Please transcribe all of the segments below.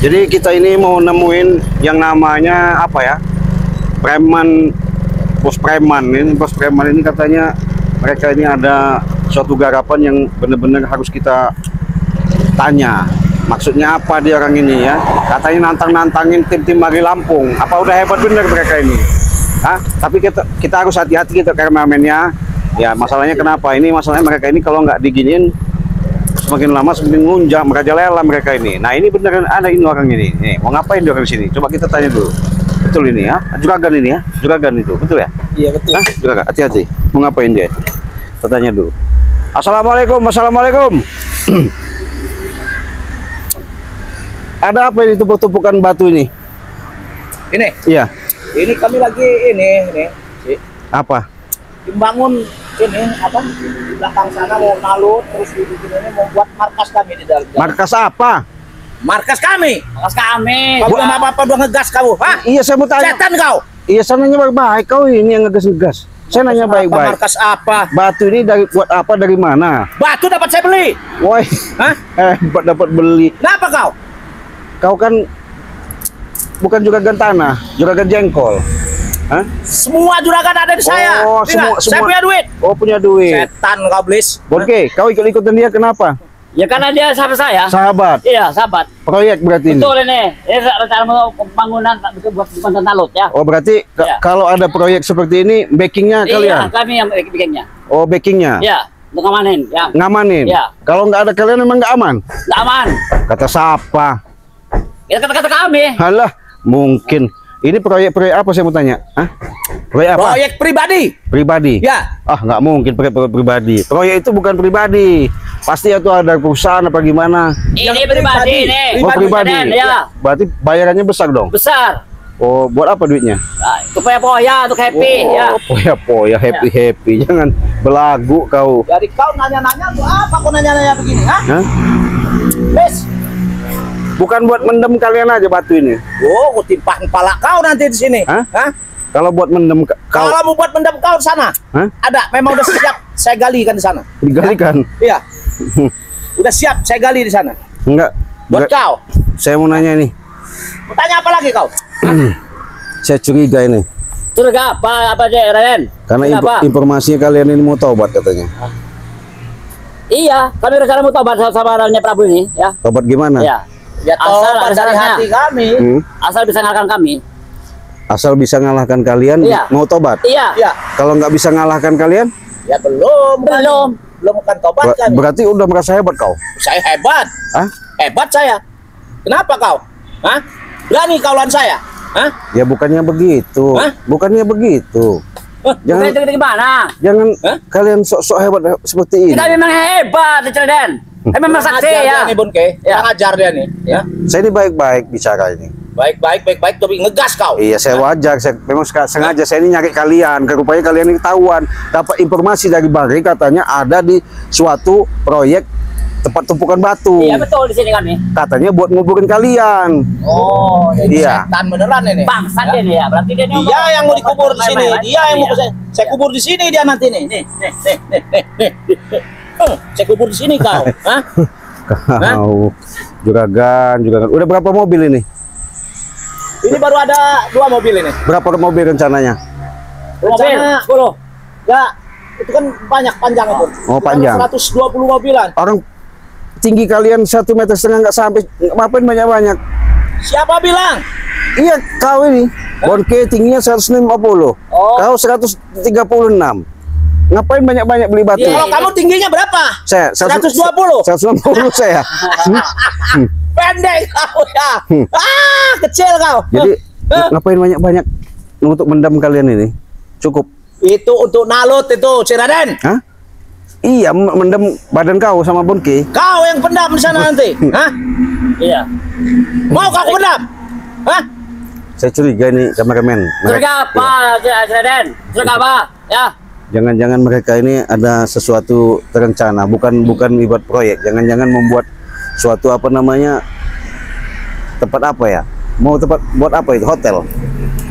Jadi kita ini mau nemuin yang namanya apa ya? Pos preman. Ini pos preman ini katanya mereka ini ada suatu garapan yang benar-benar harus kita tanya. Maksudnya apa dia orang ini ya? Katanya nantangin tim-tim Mari Lampung. Apa udah hebat bener mereka ini? Hah? Tapi kita harus hati-hati kita kameramennya. Ya masalahnya kenapa? Ini masalahnya mereka ini kalau nggak diginiin semakin lama semakin ngelunjak, merajalela mereka ini. Nah ini beneran ada ini orang ini. Nih, mau ngapain dia orang sini? Coba kita tanya dulu. Betul ini ya? Juragan ini ya? Juragan itu, betul ya? Iya betul. Hah? Juragan, hati-hati. Mau ngapain dia? Kita tanya dulu. Assalamualaikum, assalamualaikum. Ada apa ini tumpuk-tumpukan batu ini? Ini? Iya. Ini kami lagi ini. Apa? Membangun ini apa? Di belakang sana mau nalut terus dibikin ini mau buat markas kami di dalam. Markas apa? Markas kami. Markas kami. Kau Buat apa udah ngegas kamu? Hah? Iya saya mau tanya. Setan kau. Iya saya nanya baik-baik, kau ini yang ngegas-ngegas. Saya nanya baik-baik. Markas apa? Batu ini buat apa, dari mana? Batu dapat saya beli. Woi. Hah? Dapat beli. Kenapa kau? Kau kan bukan juragan tanah, juragan jengkol. Hah? Semua juragan ada di saya. Oh, Tidak, semua. saya punya duit. Oh, punya duit. Setan kau blis. Oke, kau ikut-ikutan dia kenapa? Ya karena dia sahabat saya. Sahabat. Iya, sahabat. Proyek berarti ini. Betul ini. Ini rencana mau pembangunan buat pembangunan talut ya. Oh, berarti Iya. kalau ada proyek seperti ini, backingnya Iya, kalian? kami yang bikinnya. Oh, backingnya? Iya, untuk ngamanin. Ya. Ngamanin? Iya. Kalau nggak ada kalian memang nggak aman? Nggak aman. Kata siapa? Ya kata-kata kami. Halah, mungkin. Ini proyek-proyek apa saya mau tanya? Hah? Proyek apa? Proyek pribadi. Pribadi? Ya. Ah, nggak mungkin proyek pribadi. Proyek itu bukan pribadi. Pasti itu ada perusahaan apa gimana. Ini pribadi ini. Oh, pribadi. Ya. Berarti bayarannya besar dong? Besar. Oh, buat apa duitnya? Nah, itu poya-poya untuk happy ya. Oh, poya-poya, happy-happy. Jangan belagu kau. Jadi kau nanya-nanya tuh apa kau nanya-nanya begini, ha? Hah? Wes. Bukan buat mendem kalian aja batu ini. Oh, aku timpah kepala kau nanti di sini. Hah? Hah? Kalau buat mendem kau, Kalau mau buat mendam kau di sana, hah? ada. Memang udah siap saya gali kan di sana. Digalikan? Iya. Udah siap saya gali di sana. Enggak. Buat kau. Saya mau nanya nih. Mau tanya apa lagi kau? Saya curiga ini. Curiga apa aja Raden? Karena Kenapa? informasinya kalian ini mau taubat katanya. Iya, kami rencana mau tobat sama orangnya Prabu ini ya. Taubat gimana? Iya. Ya Asal tobat ada dari syaratnya. hati kami. Asal bisa ngalahkan kami. Asal bisa ngalahkan kalian, Iya. mau tobat. Iya. Ya, Kalau nggak bisa ngalahkan kalian, ya belum. kan? Belum. Belum kan tobat kan? berarti udah merasa hebat kau. Saya hebat. Hah? Hebat saya. Kenapa kau? Hah? Berani kaulan saya? Hah? Ya bukannya begitu. Hah? Bukannya begitu. Jangan Itu gimana? jangan Hah? kalian sok-sok hebat seperti ini. Kita memang hebat, Raden. Kami memang saksi Ngajar ya. dia nih, Bunke. Ya. Ngajar dia nih. Ya. Saya ini baik-baik bicara ini. Baik, tapi ngegas kau. Iya, saya wajar. Saya memang sengaja saya ini nyari kalian. Rupanya kalian ini ketahuan. Dapat informasi dari Bari katanya ada di suatu proyek tempat tumpukan batu. Iya betul di sini kami. Katanya buat nguburin kalian. Oh, jadi Iya. setan beneran ini. Bangsat dia nih ya. Berarti dia Dia yang mau dikubur di sini. Dia yang mau saya kubur di sini dia nanti nih. Nih. Saya kubur di sini kau. Hah? Kau juragan. Udah berapa mobil ini? Ini baru ada 2 mobil ini. Berapa mobil rencananya? mobil Rencana 10. ya itu kan banyak panjang itu. Oh, panjang. 120 mobilan. Orang tinggi kalian 1,5 meter nggak sampai, ngapain banyak-banyak? Siapa bilang? Iya, kau ini Bonke tingginya 150. Oh. Kau 136. Ngapain banyak-banyak beli batu? Ya, kalau kamu tingginya berapa? Saya 120. 160 saya. Pendek kau ya. Kecil kau. Jadi ngapain banyak-banyak untuk mendam kalian ini? Cukup. Itu untuk nalut itu, si Raden. Hah? Iya, mendam badan kau sama Bonke. Kau yang pendam di sana nanti. Hah? Iya. Mau kau pendam? Hah? Saya curiga ini kameramen. Curiga apa, Raden? Curiga apa? Ya. Jangan-jangan mereka ini ada sesuatu terencana, bukan ibarat proyek. Jangan-jangan membuat suatu apa namanya, tempat apa ya? Mau tempat buat apa itu? Hotel?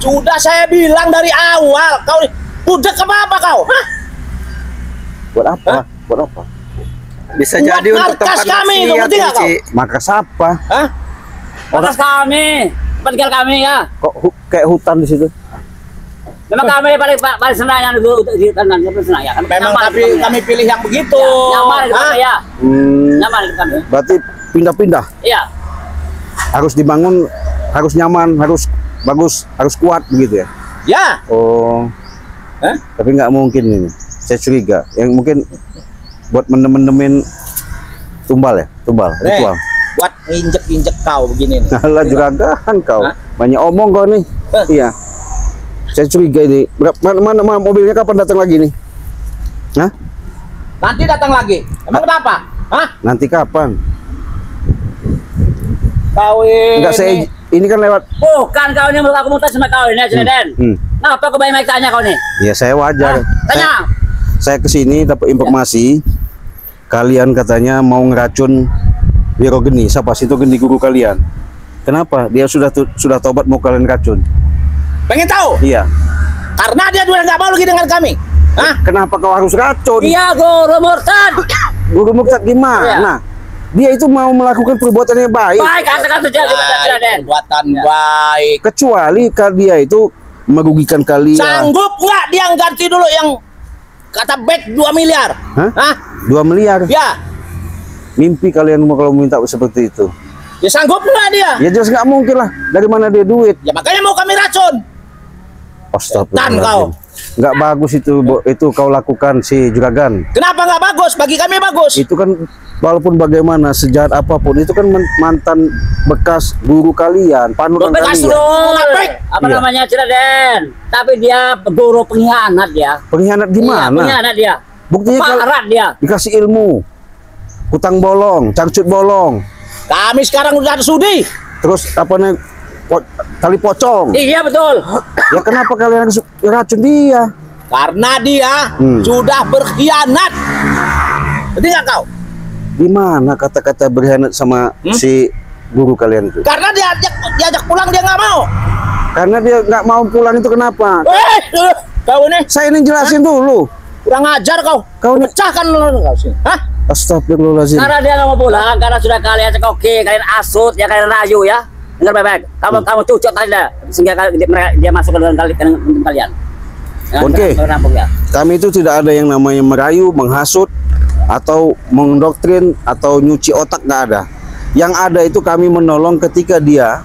Sudah saya bilang dari awal, kau budak apa kau? Hah? Buat apa? Hah? Buat apa? Bisa Buat jadi untuk markas tempat kami, maksiat ngerti nggak ini, Ci. Markas apa? Hah? Markas kami, tempat tinggal kami ya. Kok kayak hutan di situ? Memang kami paling senang yang di tanah senang ya. Memang kami pilih yang begitu. Nyaman itu kami ya. Nyaman itu kami. Berarti pindah-pindah. Iya. Harus dibangun, harus nyaman, harus bagus, harus kuat begitu ya. Ya. Oh. Hah? Tapi nggak mungkin ini. Saya curiga. Yang mungkin buat mendem-mendemin tumbal ya, tumbal ritual. Buat injek-injek kau begini nih. Alah juragan kau. Hah? Banyak omong kau nih. Iya. Saya curiga ini. Mana mobilnya kapan datang lagi nih? Hah? Nanti datang lagi. Emang kenapa? Hah? Nanti kapan? Kau ini. Enggak, ini kan lewat. Bukan kau ini menurut aku muntah sama kau ini aja Den. Kenapa kau banyak tanya kau nih? Ya saya wajar. Tanya. Saya kesini dapat informasi. Kalian katanya mau ngeracun Wiro Geni. Siapa sih itu Geni guru kalian? Kenapa? Dia sudah tobat mau kalian racun? Pengen tahu? Iya. Karena dia sudah nggak mau lagi dengan kami. Hah? Kenapa kau harus racun? Iya guru murtad. Guru murtad gimana? Dia itu mau melakukan perbuatan yang baik. Baik kata-kata Den. Perbuatan baik. Kecuali kalau dia itu merugikan kalian. Sanggup nggak dia ganti dulu yang kata back 2 miliar? Hah? 2 miliar? Ya. Mimpi kalian kalau minta seperti itu. Ya sanggup nggak dia? Ya jelas nggak mungkin lah. Dari mana dia duit? Ya makanya mau kami racun. Astagfirullahaladzim. Nggak bagus itu kau lakukan si juragan. Kenapa nggak bagus? Bagi kami bagus. Itu kan walaupun bagaimana sejahat apapun itu kan mantan bekas guru kalian, panutan Bekas kalian. apa Iya. namanya Den? Tapi dia guru pengkhianat dia. Pengkhianat gimana? Iya, pengkhianat dia. Buktinya Parah dia. dikasih ilmu, hutang bolong, cangcut bolong, Kami sekarang udah ada sudi. terus apa nih tali pocong. Iya betul. Ya kenapa kalian harus racun dia? Karena dia sudah berkhianat. Jadi nggak kau? Gimana kata-kata berkhianat sama si guru kalian itu? Karena diajak pulang dia nggak mau. Karena dia nggak mau pulang itu kenapa? Kau ini Saya ini jelasin dulu. kurang ajar kau. Kau ini Pecahkan lu kau sih. Hah? Astagfirullahaladzim. Karena dia nggak mau pulang, karena sudah kalian cekoki, kalian asut, ya kalian rayu ya. Dengar baik-baik. Kamu cucuk tadi dah, sehingga dia masuk ke dalam kalian. Oke. Ya. Kami itu tidak ada yang namanya merayu, menghasut, atau mendoktrin, atau nyuci otak, nggak ada. Yang ada itu kami menolong ketika dia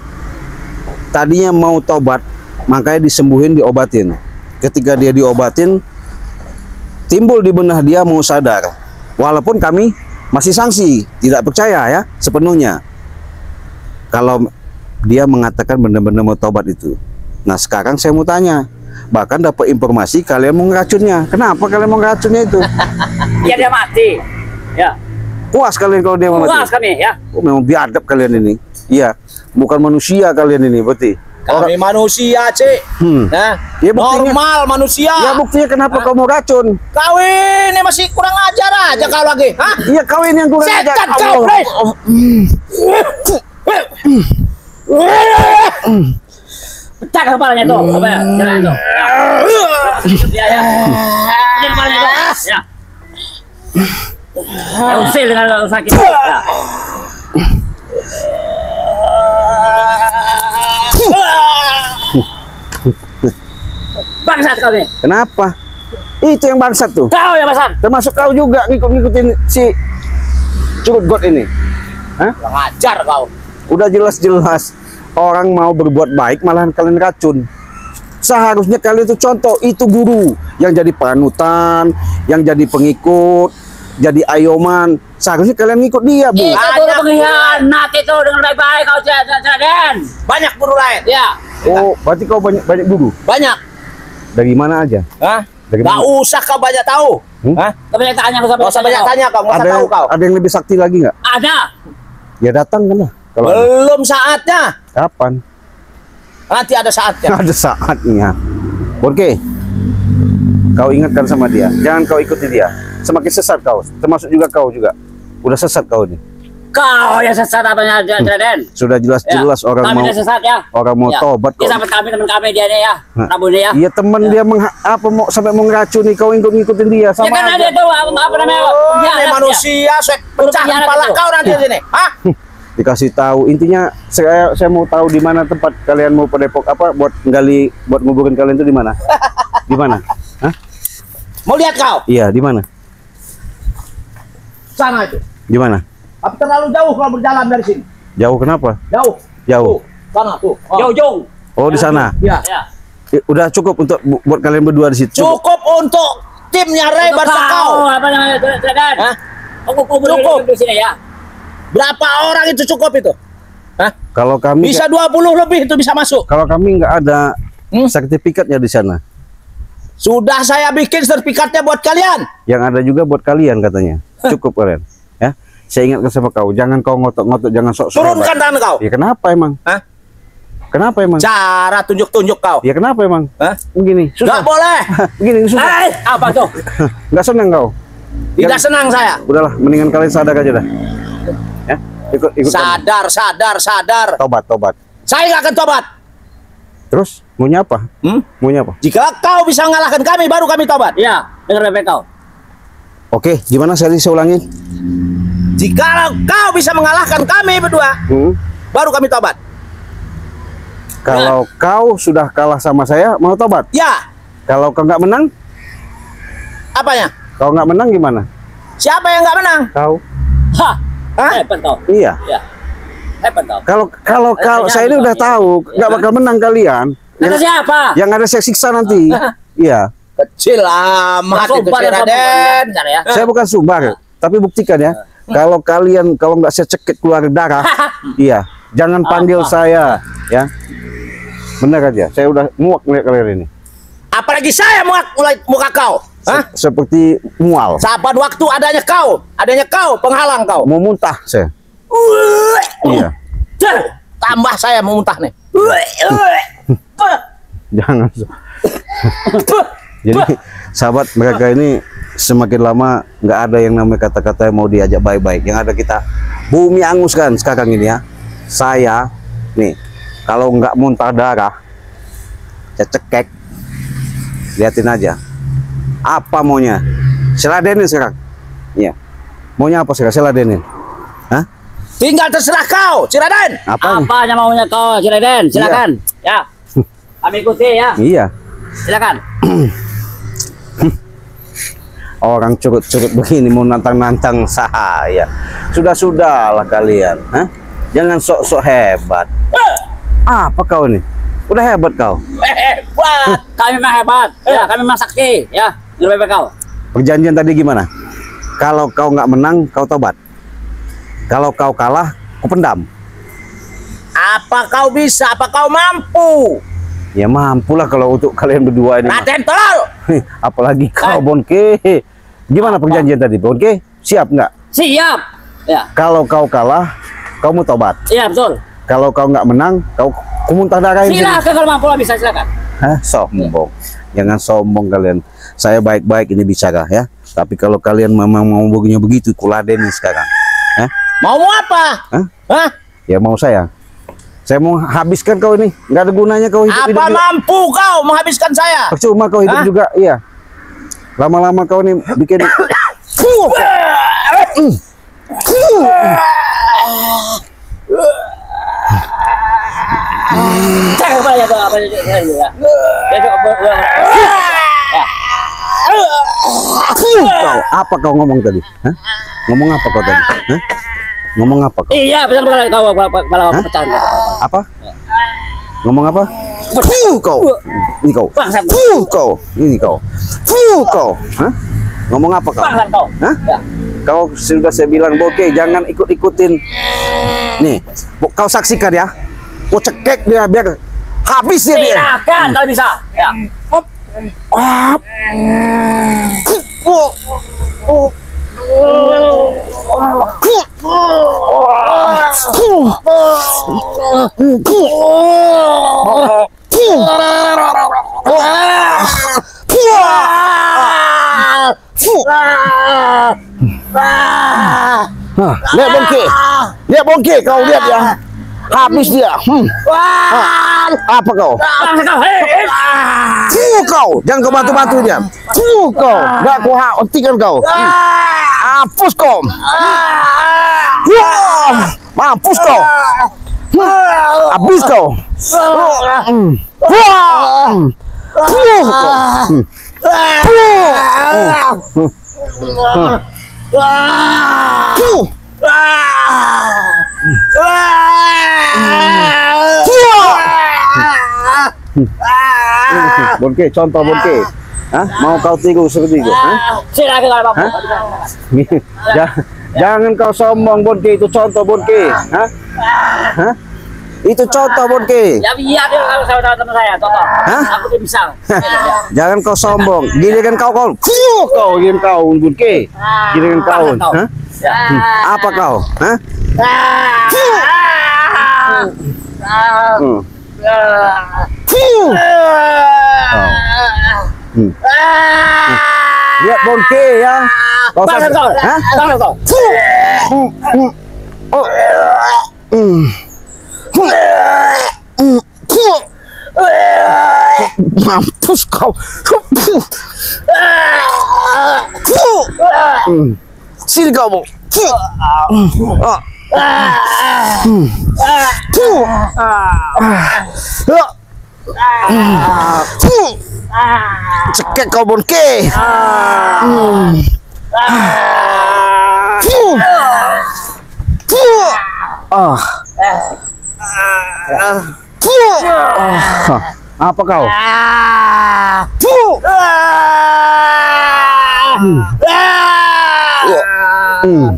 tadinya mau tobat, makanya disembuhin, diobatin. Ketika dia diobatin, timbul di benak dia mau sadar. Walaupun kami masih sanksi, tidak percaya ya sepenuhnya. Kalau dia mengatakan benar-benar mau tobat itu. Nah sekarang saya mau tanya, bahkan dapat informasi kalian mau ngeracunnya. Kenapa kalian mau ngeracunnya itu? Ya dia mati. Ya. Puas kalian kalau dia mau mati? Puas kami ya. Oh, memang biadab kalian ini. Iya, bukan manusia kalian ini berarti. Kami manusia, Cik. Nah, Ya, buktinya- normal manusia. Ya buktinya kenapa kau mau racun? Kau ini masih kurang ajar aja kau lagi. Hah? Iya kau ini yang kurang ajar. Setan kau, Pres. Pecah kepalanya tuh. Apa ya? Jalan tuh. Ya ya. Ini kepalanya tuh. Ya. Ya, usil dengan sakit. Ya. Bangsat kau nih. Kenapa? Itu yang bangsat tuh. Kau ya bangsat. Termasuk kau juga ngikut-ngikutin si Curut God ini. Hah? Kurang ajar kau. Udah jelas-jelas orang mau berbuat baik malahan kalian racun. Seharusnya kalian itu contoh, itu guru yang jadi panutan, yang jadi pengikut, jadi ayoman. Seharusnya kalian ngikut dia, Bu. Itu guru pengkhianat itu dengan baik-baik kau Den. Banyak guru lain. Ya. Oh, berarti kau banyak guru. Banyak. Dari mana aja? Hah? Dari Gak mana? usah kau banyak tahu. Hah? Tapi yang tanya kau Gak usah banyak tanya kau, gak usah tahu kau. Ada yang lebih sakti lagi nggak? Ada. Ya datang kan lah. Kalau ada. Belum saatnya. Kapan? Nanti ada saatnya. Ada saatnya. Oke. Kau ingatkan sama dia. Jangan kau ikuti dia. Semakin sesat kau. Termasuk juga kau juga. Udah sesat kau nih. Kau yang sesat apanya Den. Sudah jelas-jelas orang kami mau yang sesat ya. orang mau Ya. tobat Dia kok. sahabat kami, teman kami dia nih ya. Rabu nih ya. Iya teman dia apa mau sampai mau ngeracuni kau ngikutin dia Ya sama kan aja. ada tuh apa namanya? Oh, Ya, ini manusia, saya pecah Pengkhianat kepala itu. kau nanti sini. Hah? dikasih tahu. Intinya saya mau tahu di mana tempat kalian mau pada Depok apa buat nguburin kalian itu di mana? Di mana? Hah? Mau lihat kau? Iya, di mana? Sana itu. Di mana? Tapi terlalu jauh kalau berjalan dari sini. Jauh kenapa? Jauh. Jauh. Tuh, sana tuh. Jauh. Oh, di sana. Ya. Ya. Udah cukup untuk buat kalian berdua di situ. Cukup untuk timnya Ray Barca kau. Apa namanya? Silakan. Hah? Aku Cukup. di sini ya. Berapa orang itu cukup itu? Hah? Kalau kami Bisa 20 lebih itu bisa masuk. kalau kami nggak ada sertifikatnya di sana. Sudah saya bikin sertifikatnya buat kalian. Yang ada juga buat kalian katanya. Cukup kalian. Ya. Saya ingatkan sama kau, jangan kau ngotot-ngotot, jangan sok-sok. Turunkan tangan kau. Ya kenapa emang? Hah? Kenapa emang? Cara tunjuk-tunjuk kau. Ya kenapa emang? Hah? Begini, susah. Nggak boleh. Begini susah. Apa tuh? Nggak senang kau. Tidak senang saya. Udahlah, mendingan kalian sadar aja dah. Ya, ikut kami. Sadar. Tobat. Saya nggak akan tobat. Terus maunya apa? Maunya apa? Jika kau bisa mengalahkan kami, baru kami tobat. Ya, dengar baik kau. Oke, gimana saya ulangin? Jika kau bisa mengalahkan kami berdua, baru kami tobat. Kalau kau sudah kalah sama saya, mau tobat? Ya. Kalau kau nggak menang, Apanya? kau nggak menang gimana? Siapa yang nggak menang? Kau? Hah? Hah? Hebat kau. Iya. Ya. Hebat kau. Kalau saya ini udah tahu nggak bakal menang kalian. Kata siapa? Yang ada saya siksa nanti. Iya. Kecil amat itu si Raden. Ya. Saya bukan sumbar, tapi buktikan ya. Kalau nggak saya cekik keluar darah, iya, jangan panggil saya, ya. Benar aja. Saya udah muak melihat kalian ini. Apalagi saya muka kau. Hah? Seperti mual. Saban waktu adanya kau penghalang kau. Mau muntah saya. Iya. Tambah saya mau muntah nih. Jangan. Jadi sahabat, mereka ini semakin lama nggak ada yang namanya kata-kata yang mau diajak baik-baik. Yang ada kita bumi angus kan sekarang ini ya. Saya nih kalau nggak muntah darah, saya cekek. Liatin aja. Apa maunya? Seladenin sekarang. Iya. Maunya apa sekarang? Seladenin. Hah? Tinggal terserah kau, si Raden. Apa? Apa yang maunya kau, Raden? Silakan. Ya. Kami ikuti ya. Iya. Silakan. Orang curut-curut begini mau nantang-nantang saya. Sudah-sudahlah kalian. Hah? Jangan sok-sok hebat. Apa kau nih? Udah hebat kau. Hebat. Kami mah hebat. Ya, kami mah sakti. Ya, dengar baik kau. Perjanjian tadi gimana? Kalau kau nggak menang, kau tobat. Kalau kau kalah, kau pendam. Apa kau bisa? Apa kau mampu? Ya mampulah kalau untuk kalian berdua ini. Raden tolol. Apalagi kau, Bonke. Gimana perjanjian tadi, Bonke? Siap nggak? Siap. Ya. Kalau kau kalah, kau mau tobat. Iya, betul. Kalau kau nggak menang, kau muntah darahin. Silakan kalau mampu lah bisa silakan. Hah, sombong. Jangan sombong kalian. Saya baik-baik ini bicara ya. Tapi kalau kalian memang mau begini begitu, kuladeni sekarang. Hah? Mau apa? Hah? Hah? Ya mau saya. Saya mau habiskan kau ini. Nggak ada gunanya kau hidup Apa juga. mampu kau menghabiskan saya? Percuma kau hidup Hah? juga. Iya. Lama-lama kau ini bikin. Apa ya, apa ya. Kau, apa kau ngomong tadi? Hah? Ngomong apa kau tadi? Hah? Ngomong apa kau? Iya, betul kau kepala Hah? pecah. Apa? Ngomong apa? Kau. Ini kau. Bangsat. Kau. Ini kau. Kau. Hah? Ngomong apa kau? Bangsat kau. Hah? Ya. Kau sudah saya bilang, Boke, jangan ikut-ikutin. Nih, kau saksikan ya. Kau cekek dia biar habis dia. Silakan kalau bisa. Ya. Lihat Bongke, lihat Bongke, kau lihat ya, habis dia. Apa kau? Bangsat kau. Hei. Kau, jangan kau bantu-bantu dia. Kau, nggak kau hentikan kau. Mampus kau. Wah, mampus kau. Habis kau. Bonke, contoh bonke. Hah? Mau kau tiru seperti itu? Hah? Silakan kalau Bapak. Jangan kau sombong bonke, itu contoh bonke. Hah? Hah? Itu contoh bonke. Ya biar dia kalau sama teman saya, contoh. Hah? Aku tuh bisa. Jangan kau sombong. Giliran kau giliran kau bonke. Giliran kau. Hah? Apa kau? Hah? Lihat bonke ya. Kau Bangun kau. Hah? Bangun kau. Oh. Mampus kau. Sini kau, Bu. Cekek kau bonke. Apa kau?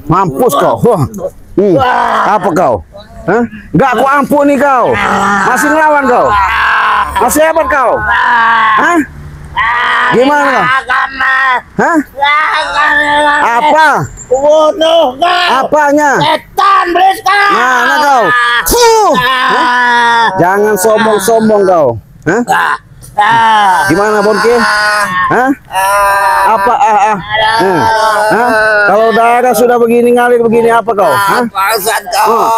Mampus kau. Apa kau? Hah? Gak aku ampuni kau. Masih ngelawan kau. Masih hebat kau. Hah? Gimana kau? Hah? Apa? Apanya? Setan Briska. Mana kau? Hah? Jangan sombong-sombong kau. Hah? Gimana bonke? Hah? Apa? Hah? Kalau darah sudah begini ngalir begini apa kau? Hah? Bangsat kau.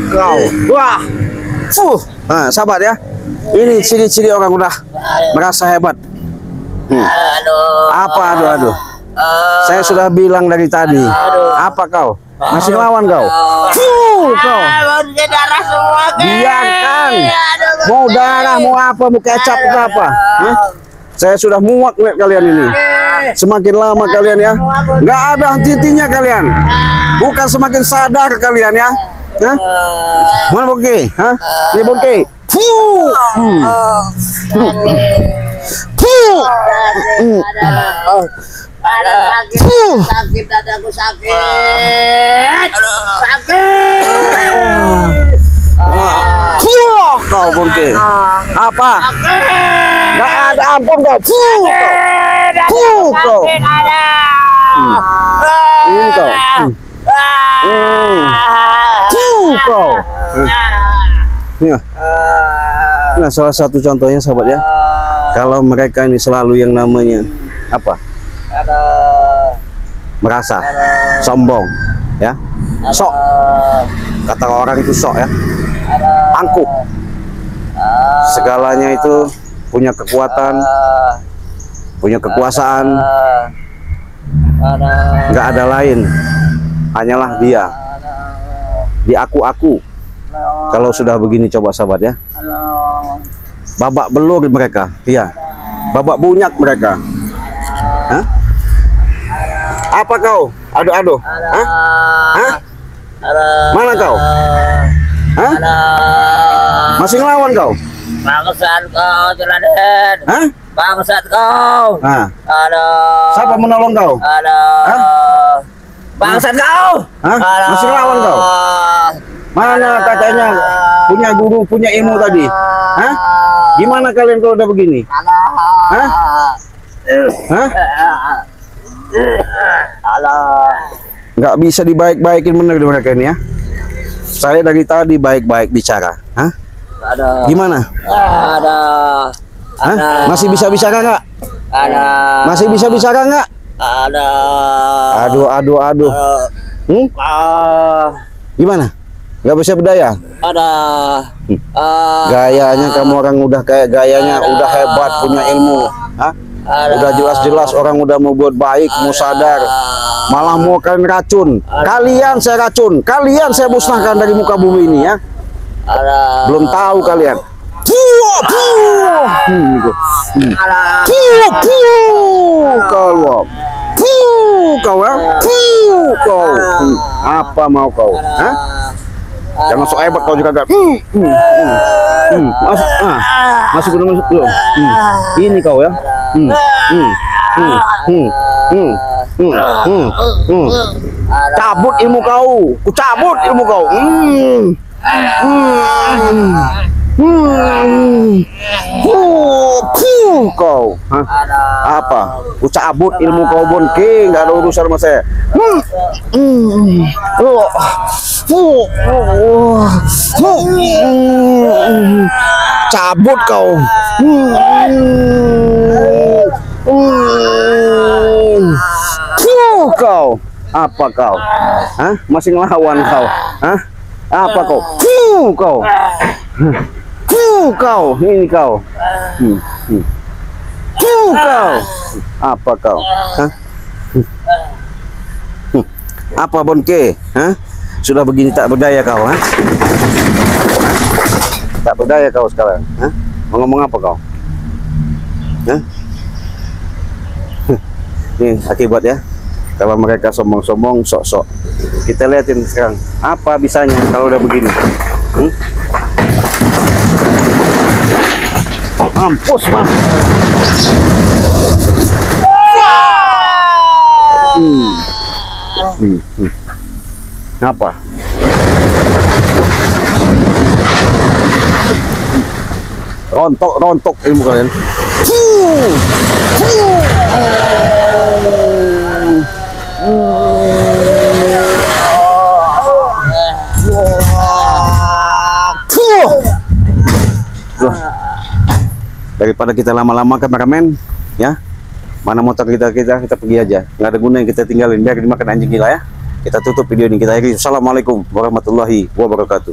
Kau. Wah. Sabar ya. Ini ciri-ciri orang udah merasa hebat. Apa aduh. Saya sudah bilang dari tadi. Apa kau? Masih lawan kau? Kau. Darah semua. Biarkan. Mau darah, mau apa, mau kecap, mau apa? Hah? Saya sudah muak lihat kalian ini. Semakin lama kalian ya, nggak ada henti-hentinya kalian. Bukan semakin sadar kalian ya. Hah? Mana bonke? Hah? Ini bonke. Sakit dadaku sakit. Kau bonke. Apa? Nggak ada ampun kau. Kau. Ini kau. Kau. Nah, salah satu contohnya sahabat ya. Kalau mereka ini selalu yang namanya apa? Merasa sombong ya. Sok. Kata orang itu sok ya. Angkuh. Segalanya itu punya kekuatan, punya kekuasaan. Nggak ada lain, hanyalah dia. Di aku. Kalau sudah begini coba sahabat ya. Babak belur mereka, iya. Babak bunyak mereka. Hah? Apa kau? Aduh. Hah? Hah? Mana kau? Hah? Masih ngelawan kau? Bangsat kau, Raden. Hah? Bangsat kau. Nah, Aduh. siapa menolong kau? Aduh. Hah? Bangsat kau. Hah? Masih ngelawan kau? Mana katanya punya guru, punya ilmu tadi? Hah? Gimana kalian kalau udah begini? Hah? Hah? Nggak bisa dibaik-baikin bener mereka ini ya. Saya dari tadi baik-baik bicara. Hah? Gimana? Hah? Masih bisa bicara nggak? Masih bisa bicara nggak? Aduh. Gimana? Nggak bisa berdaya. Ada. Gayanya kamu orang udah kayak gayanya udah hebat, punya ilmu. Hah? Udah jelas-jelas orang udah mau buat baik, mau sadar. Malah mau kalian racun. Kalian saya racun. Kalian saya musnahkan dari muka bumi ini ya. Belum tahu kalian. Kalau kau ya, kau apa mau kau? Hah? Jangan sok hebat kau juga gak. Masuk, masuk dulu, masuk dulu. Ini kau ya. Cabut ilmu kau, ku cabut ilmu kau. Kau, hah? Apa? Ku cabut ilmu kau bonke, nggak ada urusan sama saya. Cabut kau. Kau, apa kau? Hah? Masih ngelawan kau? Hah? Apa kau? Kau. Kau, ini kau. Kau. Apa kau? Hah? Apa bonke? Hah? Sudah begini tak berdaya kau, ha? Tak berdaya kau sekarang, ha? Mau ngomong apa kau? Hah? Ini akibat ya. Kalau mereka sombong-sombong, sok-sok. Kita lihatin sekarang apa bisanya kalau udah begini. Mampus, Mas. Apa? Rontok ilmu kalian. Daripada kita lama-lama kameramen, ya, mana motor kita pergi aja, nggak ada gunanya kita tinggalin, biar dimakan anjing gila ya. Kita tutup video ini, kita akhiri. Assalamualaikum warahmatullahi wabarakatuh.